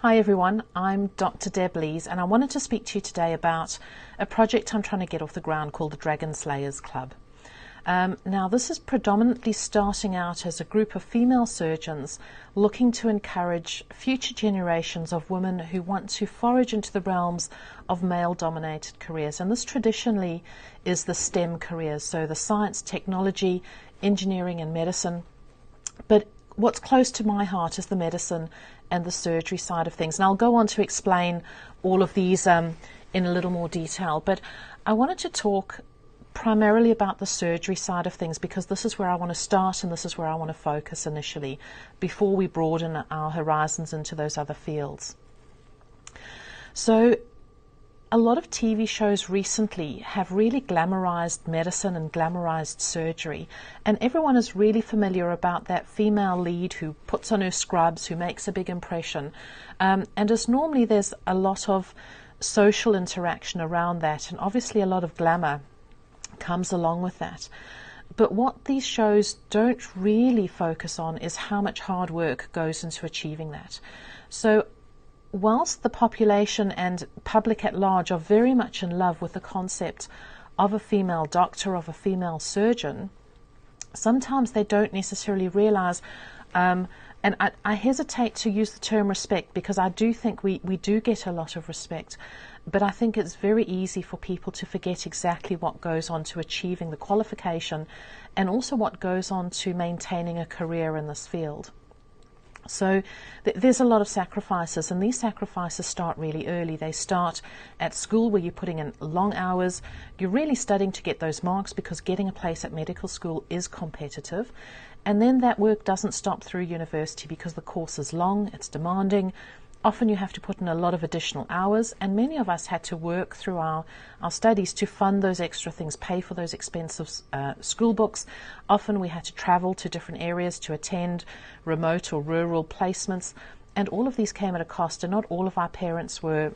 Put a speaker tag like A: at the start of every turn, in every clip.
A: Hi everyone, I'm Dr. Deb Lees and I wanted to speak to you today about a project I'm trying to get off the ground called the Dragon Slayers Club. Now this is predominantly starting out as a group of female surgeons looking to encourage future generations of women who want to forage into the realms of male-dominated careers, and this traditionally is the STEM careers, so the science, technology, engineering and medicine. But what's close to my heart is the medicine and the surgery side of things. And I'll go on to explain all of these in a little more detail. But I wanted to talk primarily about the surgery side of things because this is where I want to start and this is where I want to focus initially before we broaden our horizons into those other fields. So a lot of TV shows recently have really glamorized medicine and glamorized surgery, and everyone is really familiar about that female lead who puts on her scrubs, who makes a big impression, and as normally there's a lot of social interaction around that, and obviously a lot of glamour comes along with that. But what these shows don't really focus on is how much hard work goes into achieving that. So whilst the population and public at large are very much in love with the concept of a female doctor, of a female surgeon, sometimes they don't necessarily realize, and I hesitate to use the term respect because I do think we do get a lot of respect, but I think it's very easy for people to forget exactly what goes on to achieving the qualification and also what goes on to maintaining a career in this field. So there's a lot of sacrifices, and these sacrifices start really early. They start at school where you're putting in long hours. You're really studying to get those marks because getting a place at medical school is competitive. And then that work doesn't stop through university because the course is long, it's demanding. Often you have to put in a lot of additional hours, and many of us had to work through our studies to fund those extra things, pay for those expensive school books. Often we had to travel to different areas to attend remote or rural placements, and all of these came at a cost, and not all of our parents were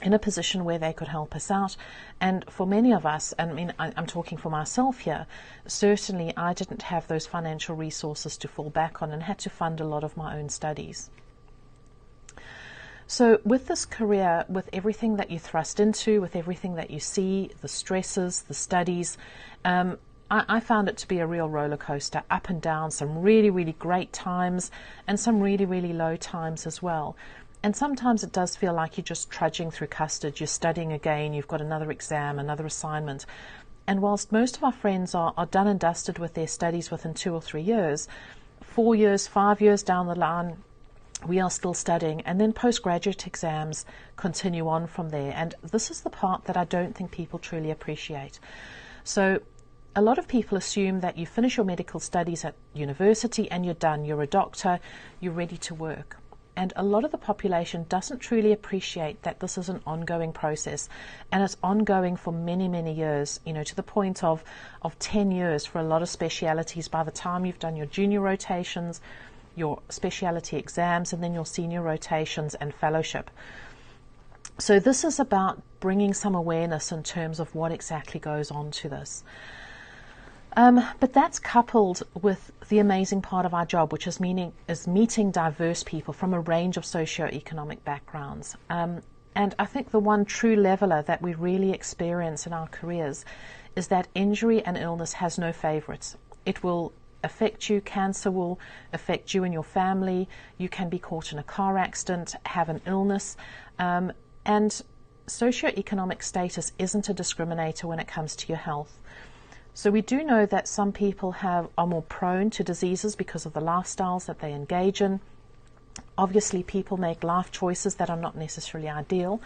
A: in a position where they could help us out. And for many of us, I mean, I'm talking for myself here, certainly I didn't have those financial resources to fall back on and had to fund a lot of my own studies. So with this career, with everything that you thrust into, with everything that you see, the stresses, the studies, I found it to be a real roller coaster, up and down, some really, really great times and some really, really low times as well. And sometimes it does feel like you're just trudging through custard, you're studying again, you've got another exam, another assignment. And whilst most of our friends are done and dusted with their studies within 2 or 3 years, 4 years, 5 years down the line, we are still studying, and then postgraduate exams continue on from there. And this is the part that I don't think people truly appreciate. So a lot of people assume that you finish your medical studies at university and you're done, you're a doctor, you're ready to work. And a lot of the population doesn't truly appreciate that this is an ongoing process, and it's ongoing for many, many years, you know, to the point of 10 years for a lot of specialities by the time you've done your junior rotations, your speciality exams, and then your senior rotations and fellowship. So this is about bringing some awareness in terms of what exactly goes on to this. But that's coupled with the amazing part of our job, which is meeting diverse people from a range of socio-economic backgrounds. And I think the one true leveler that we really experience in our careers is that injury and illness has no favorites. It will affect you. Cancer will affect you and your family. You can be caught in a car accident, have an illness, and socioeconomic status isn't a discriminator when it comes to your health. So we do know that some people are more prone to diseases because of the lifestyles that they engage in. Obviously, people make life choices that are not necessarily ideal,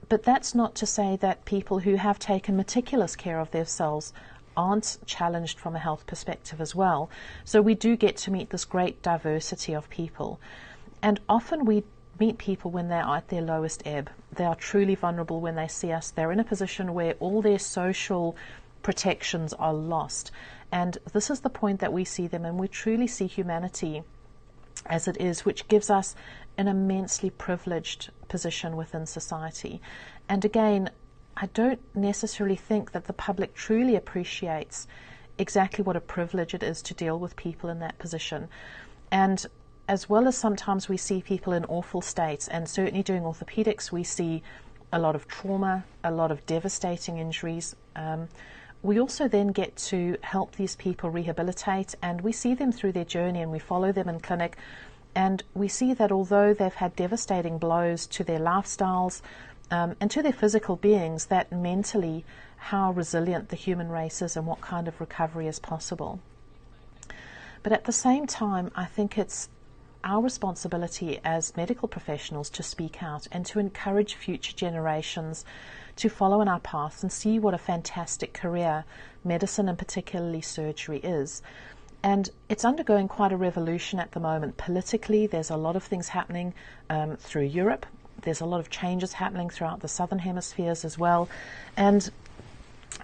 A: but that's not to say that people who have taken meticulous care of themselves aren't challenged from a health perspective as well. So we do get to meet this great diversity of people. And often we meet people when they are at their lowest ebb. They are truly vulnerable when they see us. They're in a position where all their social protections are lost. And this is the point that we see them, and we truly see humanity as it is, which gives us an immensely privileged position within society. And again, I don't necessarily think that the public truly appreciates exactly what a privilege it is to deal with people in that position. And as well as sometimes we see people in awful states, and certainly doing orthopedics, we see a lot of trauma, a lot of devastating injuries. We also then get to help these people rehabilitate, and we see them through their journey, and we follow them in clinic, and we see that although they've had devastating blows to their lifestyles and to their physical beings, that mentally how resilient the human race is and what kind of recovery is possible. But at the same time, I think it's our responsibility as medical professionals to speak out and to encourage future generations to follow in our paths and see what a fantastic career medicine and particularly surgery is. And it's undergoing quite a revolution at the moment. Politically, there's a lot of things happening through Europe. There's a lot of changes happening throughout the southern hemispheres as well. And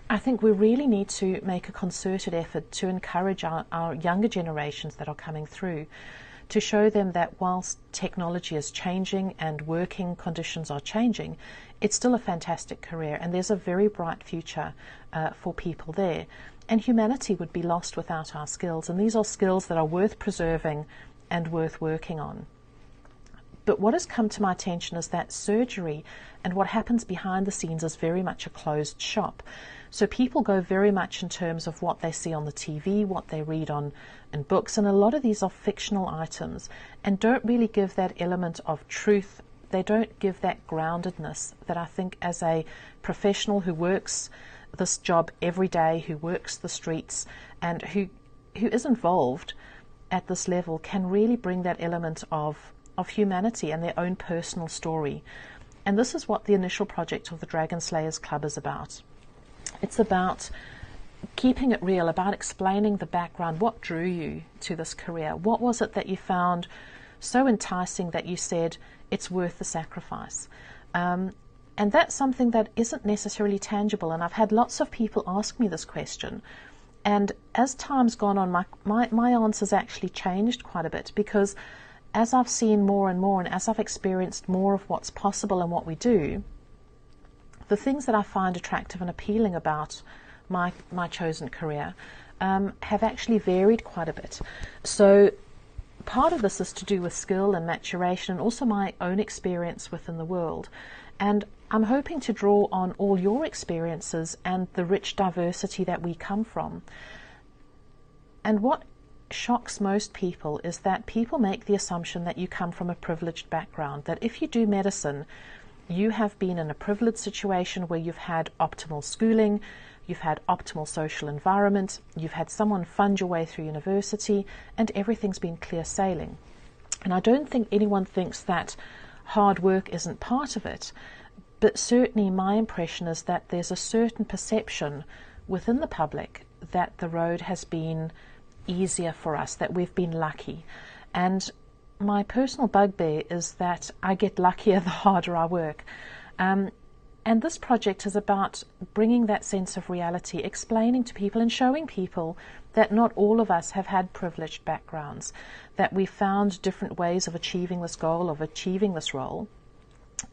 A: I think we really need to make a concerted effort to encourage our younger generations that are coming through, to show them that whilst technology is changing and working conditions are changing, it's still a fantastic career, and there's a very bright future for people there. And humanity would be lost without our skills, and these are skills that are worth preserving and worth working on. But what has come to my attention is that surgery and what happens behind the scenes is very much a closed shop. So people go very much in terms of what they see on the TV, what they read in books, and a lot of these are fictional items and don't really give that element of truth. They don't give that groundedness that I think as a professional who works this job every day, who works the streets and who is involved at this level can really bring that element of humanity and their own personal story. And this is what the initial project of the Dragon Slayers Club is about. It's about keeping it real, about explaining the background. What drew you to this career? What was it that you found so enticing that you said it's worth the sacrifice? And that's something that isn't necessarily tangible. And I've had lots of people ask me this question. And as time's gone on, my answer's actually changed quite a bit, because as I've seen more and more, and as I've experienced more of what's possible and what we do, the things that I find attractive and appealing about my chosen career have actually varied quite a bit. So part of this is to do with skill and maturation and also my own experience within the world. And I'm hoping to draw on all your experiences and the rich diversity that we come from. And what shocks most people is that people make the assumption that you come from a privileged background, that if you do medicine, you have been in a privileged situation where you've had optimal schooling, you've had optimal social environment, you've had someone fund your way through university, and everything's been clear sailing. And I don't think anyone thinks that hard work isn't part of it, but certainly my impression is that there's a certain perception within the public that the road has been easier for us, that we've been lucky. And my personal bugbear is that I get luckier the harder I work. And this project is about bringing that sense of reality, explaining to people and showing people that not all of us have had privileged backgrounds, that we found different ways of achieving this goal, of achieving this role.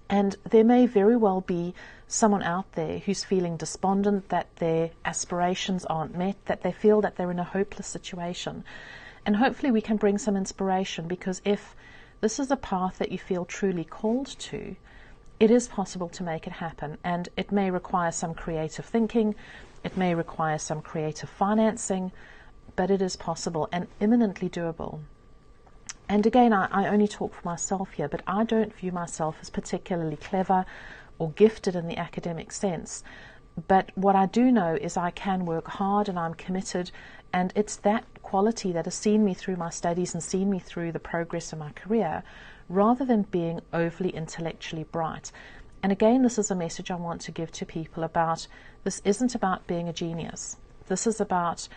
A: And there may very well be someone out there who's feeling despondent, that their aspirations aren't met, that they feel that they're in a hopeless situation. And hopefully we can bring some inspiration, because if this is a path that you feel truly called to, it is possible to make it happen. And it may require some creative thinking, it may require some creative financing, but it is possible and imminently doable. And again, I only talk for myself here, but I don't view myself as particularly clever or gifted in the academic sense. But what I do know is I can work hard and I'm committed, and it's that quality that has seen me through my studies and seen me through the progress of my career, rather than being overly intellectually bright. And again, this is a message I want to give to people about, this isn't about being a genius. This is about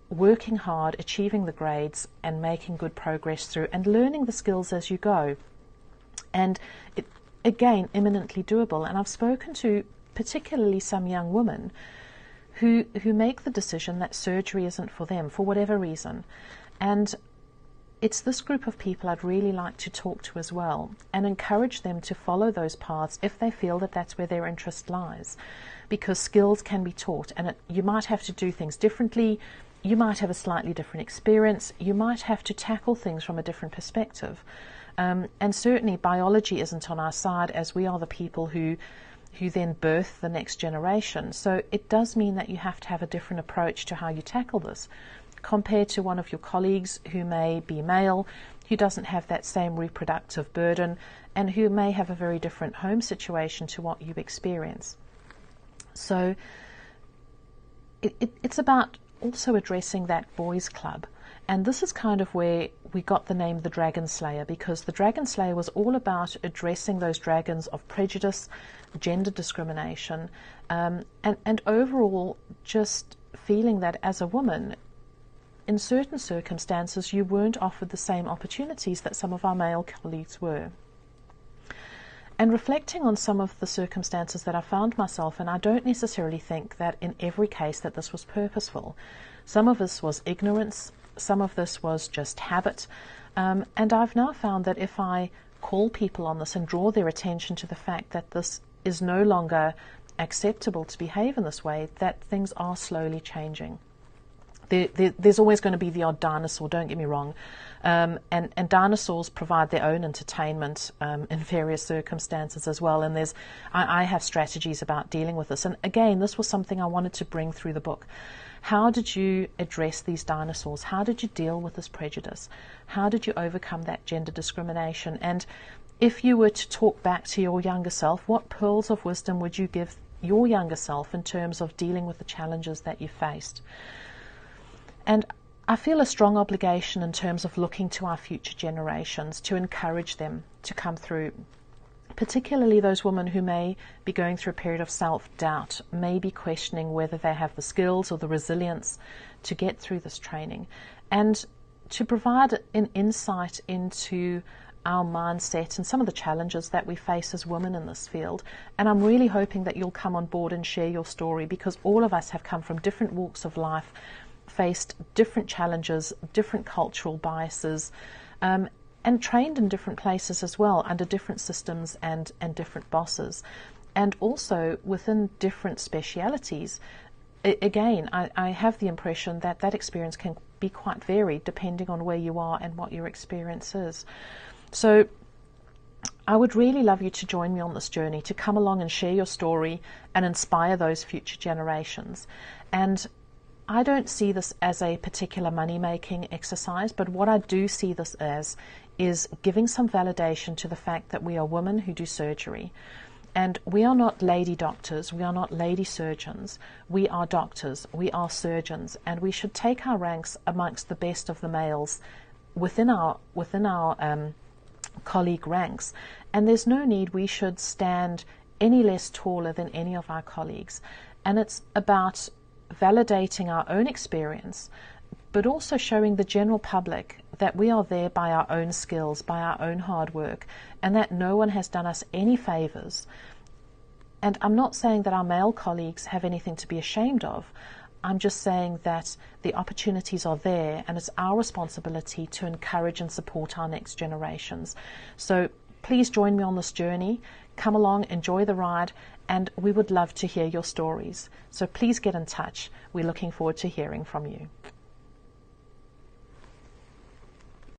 A: working hard, achieving the grades and making good progress through and learning the skills as you go. And it, again, imminently doable. And I've spoken to particularly some young women who make the decision that surgery isn't for them for whatever reason. And it's this group of people I'd really like to talk to as well and encourage them to follow those paths if they feel that that's where their interest lies, because skills can be taught, and you might have to do things differently. you might have a slightly different experience. You might have to tackle things from a different perspective. And certainly biology isn't on our side, as we are the people who then birth the next generation. So it does mean that you have to have a different approach to how you tackle this, compared to one of your colleagues who may be male, who doesn't have that same reproductive burden, and who may have a very different home situation to what you experience. So it's about also addressing that boys' club. And this is kind of where we got the name the Dragon Slayer, because the Dragon Slayer was all about addressing those dragons of prejudice, gender discrimination, and overall just feeling that as a woman, in certain circumstances, you weren't offered the same opportunities that some of our male colleagues were. And reflecting on some of the circumstances that I found myself in, I don't necessarily think that in every case that this was purposeful. Some of this was ignorance, some of this was just habit, and I've now found that if I call people on this and draw their attention to the fact that this is no longer acceptable to behave in this way, that things are slowly changing. There's always going to be the odd dinosaur, don't get me wrong, and dinosaurs provide their own entertainment in various circumstances as well, and I have strategies about dealing with this. And again, this was something I wanted to bring through the book. How did you address these dinosaurs? How did you deal with this prejudice? How did you overcome that gender discrimination? And if you were to talk back to your younger self, what pearls of wisdom would you give your younger self in terms of dealing with the challenges that you faced? And I feel a strong obligation in terms of looking to our future generations to encourage them to come through, particularly those women who may be going through a period of self-doubt, may be questioning whether they have the skills or the resilience to get through this training, and to provide an insight into our mindset and some of the challenges that we face as women in this field. And I'm really hoping that you'll come on board and share your story, because all of us have come from different walks of life, faced different challenges, different cultural biases, and trained in different places as well, under different systems and different bosses, and also within different specialities. Again, I have the impression that that experience can be quite varied depending on where you are and what your experience is. So I would really love you to join me on this journey, to come along and share your story and inspire those future generations. And I don't see this as a particular money-making exercise, but what I do see this as is giving some validation to the fact that we are women who do surgery. And we are not lady doctors, we are not lady surgeons, we are doctors, we are surgeons, and we should take our ranks amongst the best of the males within our colleague ranks. And there's no need we should stand any less taller than any of our colleagues. And it's about validating our own experience, but also showing the general public that we are there by our own skills, by our own hard work, and that no one has done us any favors. And I'm not saying that our male colleagues have anything to be ashamed of. I'm just saying that the opportunities are there, and it's our responsibility to encourage and support our next generations. So please join me on this journey. Come along, enjoy the ride, and we would love to hear your stories. So please get in touch. We're looking forward to hearing from you.